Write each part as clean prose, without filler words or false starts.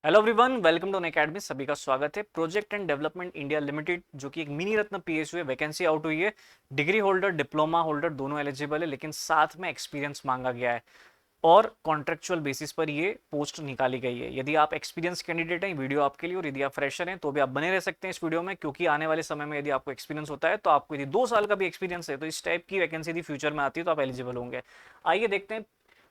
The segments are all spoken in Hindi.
Hello everyone, welcome to Unacademy. सभी का स्वागत है। Project and development India limited जो कि एक मिनी रत्न पीएसयू है, वैकेंसी आउट हुई है। डिग्री होल्डर, डिप्लोमा होल्डर दोनों एलिजिबल है, लेकिन साथ में एक्सपीरियंस मांगा गया है और कॉन्ट्रेक्चुअल बेसिस पर ये पोस्ट निकाली गई है। यदि आप एक्सपीरियंस कैंडिडेट हैं, वीडियो आपके लिए, और यदि आप फ्रेशर हैं तो भी आप बने रह सकते हैं इस वीडियो में, क्योंकि आने वाले समय में यदि आपको एक्सपीरियंस होता है तो आपको यदि 2 साल का भी एक्सपीरियंस है तो इस टाइप की वैकेंसी यदि फ्यूचर में आती है तो आप एलिजिबल होंगे। आइए देखते हैं।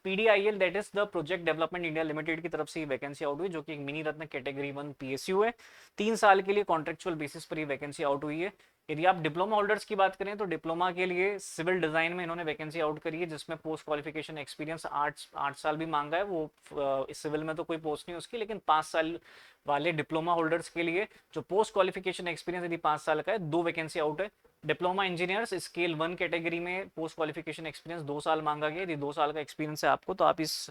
PDIL that is the project development India limited की तरफ से ये वैकेंसी आउट हुई, जो कि एक मिनी रत्न कैटेगरी 1 पीएसयू है। 3 साल के लिए कॉन्ट्रेक्चुअल बेसिस पर ये वैकेंसी आउट हुई है। यदि आप डिप्लोमा होल्डर्स की बात करें तो डिप्लोमा के लिए सिविल डिजाइन में इन्होंने वैकेंसी आउट करी है, जिसमें पोस्ट क्वालिफिकेशन एक्सपीरियंस 8 साल भी मांगा है। वो सिविल में तो कोई पोस्ट नहीं है उसकी, लेकिन 5 साल वाले डिप्लोमा होल्डर्स के लिए जो पोस्ट क्वालिफिकेशन एक्सपीरियंस यदि 5 साल का है, 2 वैकेंसी आउट है। डिप्लोमा इंजीनियर्स स्केल 1 कैटेगरी में पोस्ट क्वालिफिकेशन एक्सपीरियंस 2 साल मांगा गया। यदि 2 साल का एक्सपीरियंस है आपको तो आप इस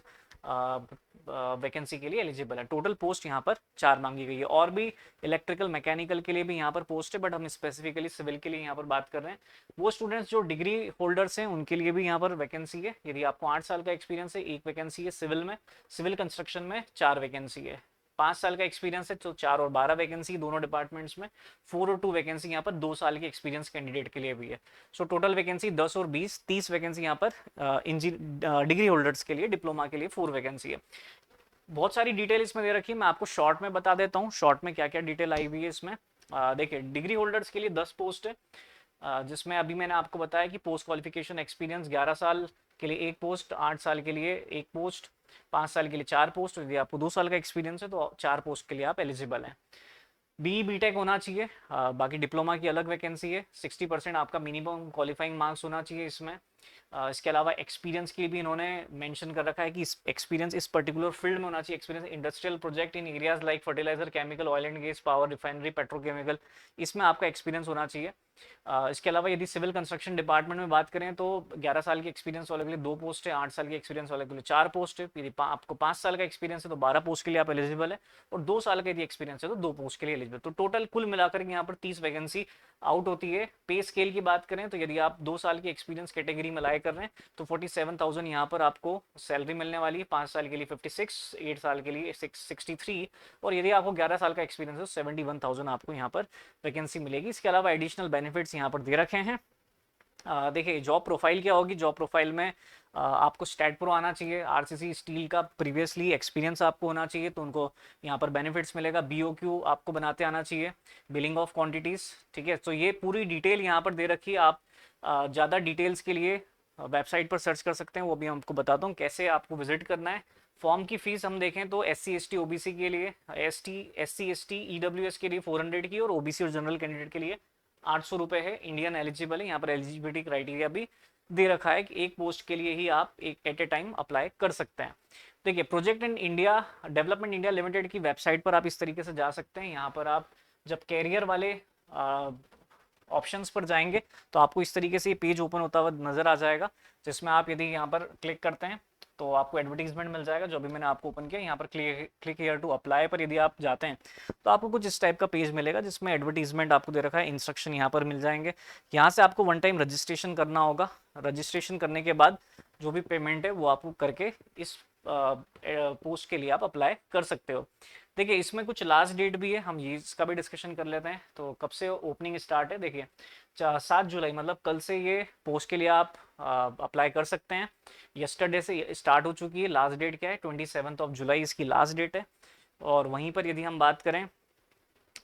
वैकेंसी के लिए एलिजिबल है। टोटल पोस्ट यहाँ पर 4 मांगी गई है। और भी इलेक्ट्रिकल मैकेनिकल के लिए भी यहाँ पर पोस्ट है, बट हम स्पेसिफिकली सिविल के लिए यहाँ पर बात कर रहे हैं। वो स्टूडेंट्स जो डिग्री होल्डर्स हैं उनके लिए भी यहाँ पर वैकेंसी है। यदि आपको 8 साल का एक्सपीरियंस है, 1 वैकेंसी है सिविल में। सिविल कंस्ट्रक्शन में 4 वैकेंसी है। 5 साल का एक्सपीरियंस है तो 4 और 12 वैकेंसी दोनों डिपार्टमेंट्स में। 4 और 2 वैकेंसी यहाँ पर 2 साल की एक्सपीरियंस कैंडिडेट के लिए भी है। सो टोटल वैकेंसी 10 और 20, 30 वैकेंसी यहाँ पर डिग्री होल्डर्स के लिए। डिप्लोमा के लिए 4 वैकेंसी है। बहुत सारी डिटेल इसमें दे रखी है, मैं आपको शॉर्ट में बता देता हूँ शॉर्ट में क्या क्या डिटेल आई हुई है इसमें। देखिए, डिग्री होल्डर्स के लिए 10 पोस्ट है, जिसमें अभी मैंने आपको बताया कि पोस्ट क्वालिफिकेशन एक्सपीरियंस 11 साल के लिए 1 पोस्ट, 8 साल के लिए 1 पोस्ट, 5 साल के लिए 4 पोस्ट। यदि आपको 2 साल का एक्सपीरियंस है तो 4 पोस्ट के लिए आप एलिजिबल हैं। बी बीटेक होना चाहिए। बाकी डिप्लोमा की अलग वैकेंसी है। 60% आपका मिनिमम क्वालिफाइंग मार्क्स होना चाहिए इसमें। इसके अलावा एक्सपीरियंस के लिए भी इन्होंने मेंशन कर रखा है कि एक्सपीरियंस इस पर्टिकुलर फील्ड में होना चाहिए। Experience industrial project in areas like fertiliser, chemical, oil and gas, power, refinery, petrochemical, इसमें आपका एक्सपीरियंस होना चाहिए। इसके अलावा यदि सिविल कंस्ट्रक्शन डिपार्टमेंट में बात करें तो 11 साल की एक्सपीरियंस वाले के लिए 2 पोस्ट है, 8 साल की एक्सपीरियंस वाले के लिए 4 पोस्ट है। यदि आपको 5 साल का एक्सपीरियंस है तो 12 पोस्ट के लिए आप एलिजिबल है, और 2 साल का यदि एक्सपीरियंस है तो 2 पोस्ट के लिए एलिजिबल। तो टोटल कुल मिलाकर यहाँ पर 30 वैकेंसी आउट होती है। पे स्केल की बात करें तो यदि आप 2 साल की एक्सपीरियंस कैटेगरी में लाए कर रहे हैं तो 47,000 यहाँ पर आपको सैलरी मिलने वाली है। 5 साल के लिए 56, 8 साल के लिए 63, और यदि आपको 11 साल का एक्सपीरियंस है तो 71,000 आपको यहाँ पर वैकेंसी मिलेगी। इसके अलावा एडिशनल बेनिफिट्स यहाँ पर दे रखे हैं। देखिए, जॉब प्रोफाइल क्या होगी। जॉब प्रोफाइल में आपको स्टैट प्रो आना चाहिए, आरसीसी स्टील का प्रीवियसली एक्सपीरियंस आपको होना चाहिए, तो उनको यहाँ पर बेनिफिट्स मिलेगा। बीओक्यू आपको बनाते आना चाहिए, बिलिंग ऑफ क्वांटिटीज। ठीक है, तो ये पूरी डिटेल यहाँ पर दे रखी है। आप ज़्यादा डिटेल्स के लिए वेबसाइट पर सर्च कर सकते हैं, वो भी मैं आपको बताता हूँ कैसे आपको विजिट करना है। फॉर्म की फीस हम देखें तो S C S T OBC के लिए, S C S T EWS के लिए 400 की, और ओबीसी और जनरल कैंडिडेट के लिए 800 रुपये है। इंडियन एलिजिबल है। यहाँ पर एलिजिबिलिटी क्राइटेरिया भी दे रखा है कि 1 पोस्ट के लिए ही आप एक एट ए टाइम अप्लाई कर सकते हैं। देखिए, project and India development India limited की वेबसाइट पर आप इस तरीके से जा सकते हैं। यहाँ पर आप जब कैरियर वाले ऑप्शंस पर जाएंगे तो आपको इस तरीके से ये पेज ओपन होता हुआ नजर आ जाएगा, जिसमें आप यदि यहाँ पर क्लिक करते हैं तो आपको एडवर्टीजमेंट मिल जाएगा, जो अभी मैंने आपको ओपन किया। यहाँ पर क्लिक हियर टू अप्लाई पर यदि आप जाते हैं तो आपको कुछ इस टाइप का पेज मिलेगा, जिसमें एडवर्टीजमेंट आपको दे रखा है, इंस्ट्रक्शन यहाँ पर मिल जाएंगे। यहाँ से आपको 1 टाइम रजिस्ट्रेशन करना होगा। रजिस्ट्रेशन करने के बाद जो भी पेमेंट है वो आपको करके इस पोस्ट के लिए आप अप्लाई कर सकते हो। देखिए, इसमें कुछ लास्ट डेट भी है, हम ये इसका भी डिस्कशन कर लेते हैं। तो कब से ओपनिंग स्टार्ट है, देखिए 7 जुलाई, मतलब कल से ये पोस्ट के लिए आप अप्लाई कर सकते हैं। यस्टरडे से स्टार्ट हो चुकी है। लास्ट डेट क्या है, 27 जुलाई इसकी लास्ट डेट है। और वहीं पर यदि हम बात करें,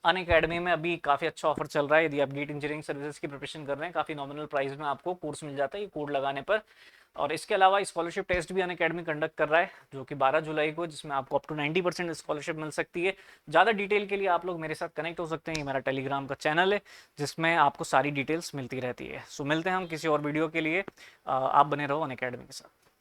अन अकेडमी में अभी काफ़ी अच्छा ऑफर चल रहा है। यदि आप गेट इंजीनियरिंग सर्विसेज की प्रिपरेशन कर रहे हैं, काफ़ी नॉमिनल प्राइस में आपको कोर्स मिल जाता है ये कोड लगाने पर। और इसके अलावा स्कॉलरशिप टेस्ट भी अन अकेडमी कंडक्ट कर रहा है, जो कि 12 जुलाई को, जिसमें आपको अप टू 90% स्कॉलरशिप मिल सकती है। ज़्यादा डिटेल के लिए आप लोग मेरे साथ कनेक्ट हो सकते हैं। ये मेरा टेलीग्राम का चैनल है, जिसमें आपको सारी डिटेल्स मिलती रहती है। सो मिलते हैं हम किसी और वीडियो के लिए। आप बने रहो अन अकेडमी के साथ।